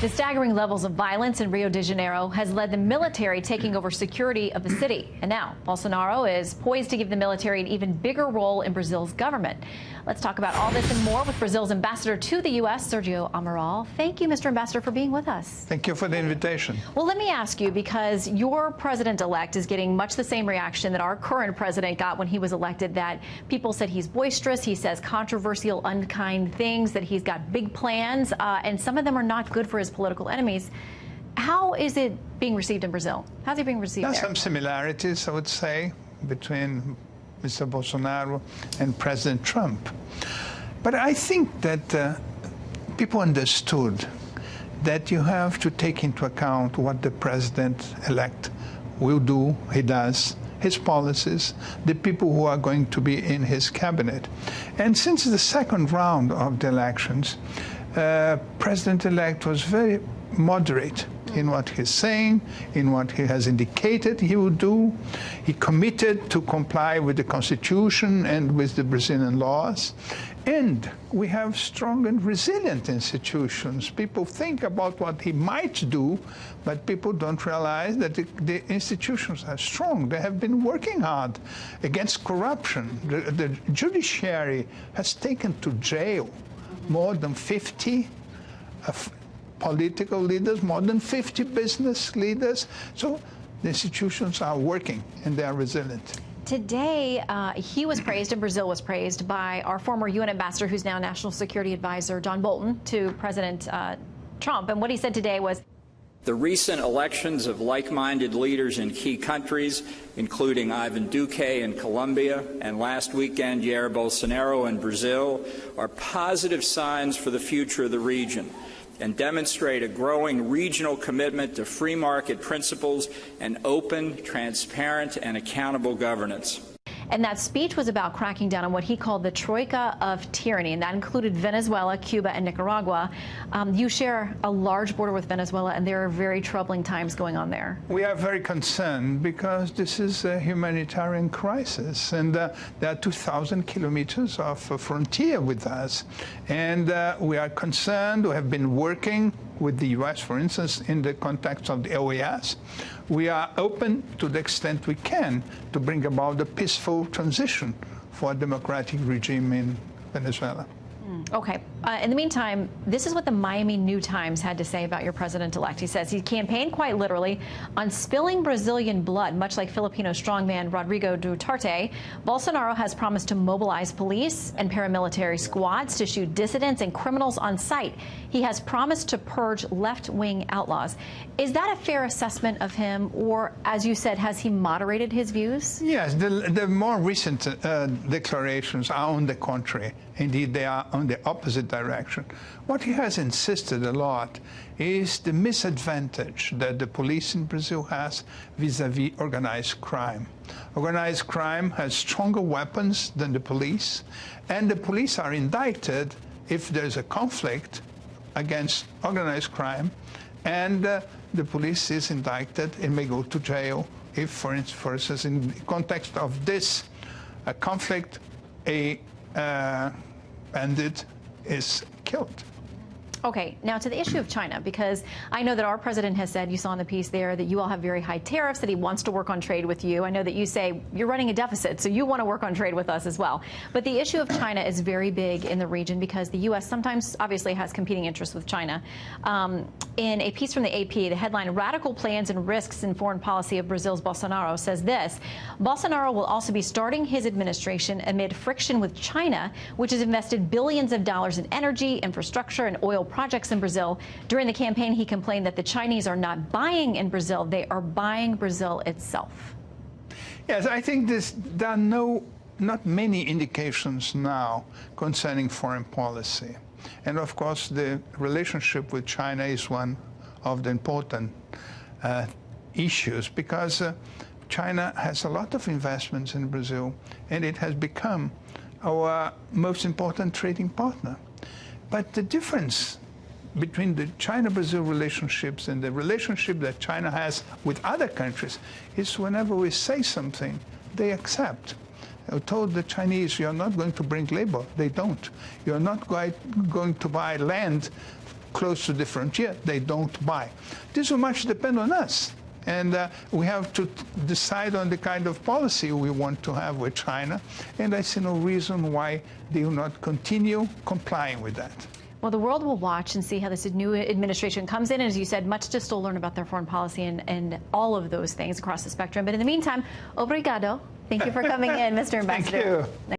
The staggering levels of violence in Rio de Janeiro has led the military taking over security of the city. And now Bolsonaro is poised to give the military an even bigger role in Brazil's government. Let's talk about all this and more with Brazil's ambassador to the U.S., Sergio Amaral. Thank you, Mr. Ambassador, for being with us. Thank you for the invitation. Well, let me ask you, because your president-elect is getting much the same reaction that our current president got when he was elected, that people said he's boisterous, he says controversial, unkind things, that he's got big plans, and some of them are not good for his political enemies. How is it being received in Brazil? How's it being received there? There are some similarities, I would say, between Mr. Bolsonaro and President Trump. But I think that people understood that you have to take into account what the president-elect will do, he does, his policies, the people who are going to be in his cabinet. And since the second round of the elections, President-elect was very moderate in what he's saying, in what he has indicated he will do. He committed to comply with the Constitution and with the Brazilian laws. And we have strong and resilient institutions. People think about what he might do, but people don't realize that the institutions are strong. They have been working hard against corruption. The judiciary has taken to jail more than 50 political leaders, more than 50 business leaders. So the institutions are working and they are resilient. Today, he was praised, and Brazil was praised, by our former UN ambassador, who's now National Security Advisor, John Bolton, to President Trump. And what he said today was, the recent elections of like-minded leaders in key countries, including Ivan Duque in Colombia and last weekend Jair Bolsonaro in Brazil, are positive signs for the future of the region and demonstrate a growing regional commitment to free market principles and open, transparent, and accountable governance. And that speech was about cracking down on what he called the troika of tyranny, and that included Venezuela, Cuba, and Nicaragua. You share a large border with Venezuela, and there are very troubling times going on there. We are very concerned because this is a humanitarian crisis, and there are 2,000 kilometers of frontier with us. And we are concerned. We have been working with the U.S., for instance, in the context of the OAS. We are open to the extent we can to bring about a peaceful transition for a democratic regime in Venezuela. Okay. In the meantime, this is what the Miami New Times had to say about your president-elect. He says he campaigned quite literally on spilling Brazilian blood, much like Filipino strongman Rodrigo Duterte. Bolsonaro has promised to mobilize police and paramilitary squads to shoot dissidents and criminals on sight. He has promised to purge left-wing outlaws. Is that a fair assessment of him, or, as you said, has he moderated his views? Yes, the more recent declarations are on the contrary. Indeed, they are on the opposite direction. What he has insisted a lot is the misadvantage that the police in Brazil has vis-à-vis organized crime. Organized crime has stronger weapons than the police, and the police are indicted if there's a conflict against organized crime, and the police is indicted and may go to jail if, for instance, in the context of this conflict, a bandit is killed. Okay, now to the issue of China, because I know that our president has said, you saw in the piece there, that you all have very high tariffs, that he wants to work on trade with you. I know that you say you're running a deficit, so you want to work on trade with us as well. But the issue of China is very big in the region because the U.S. sometimes obviously has competing interests with China. In a piece from the AP, the headline, Radical Plans and Risks in Foreign Policy of Brazil's Bolsonaro, says this: Bolsonaro will also be starting his administration amid friction with China, which has invested billions of dollars in energy, infrastructure, and oil projects in Brazil. During the campaign, he complained that the Chinese are not buying in Brazil, they are buying Brazil itself. Yes, I think there are not many indications now concerning foreign policy. And of course, the relationship with China is one of the important issues because China has a lot of investments in Brazil, and it has become our most important trading partner. But the difference between the China-Brazil relationships and the relationship that China has with other countries is whenever we say something, they accept. I told the Chinese, you're not going to bring labor. They don't. You're not going to buy land close to the frontier, they don't buy. This will much depend on us. And we have to decide on the kind of policy we want to have with China. And I see no reason why they will not continue complying with that. Well, the world will watch and see how this new administration comes in. And as you said, much to still learn about their foreign policy and all of those things across the spectrum. But in the meantime, obrigado. Thank you for coming in, Mr. Ambassador. Thank you.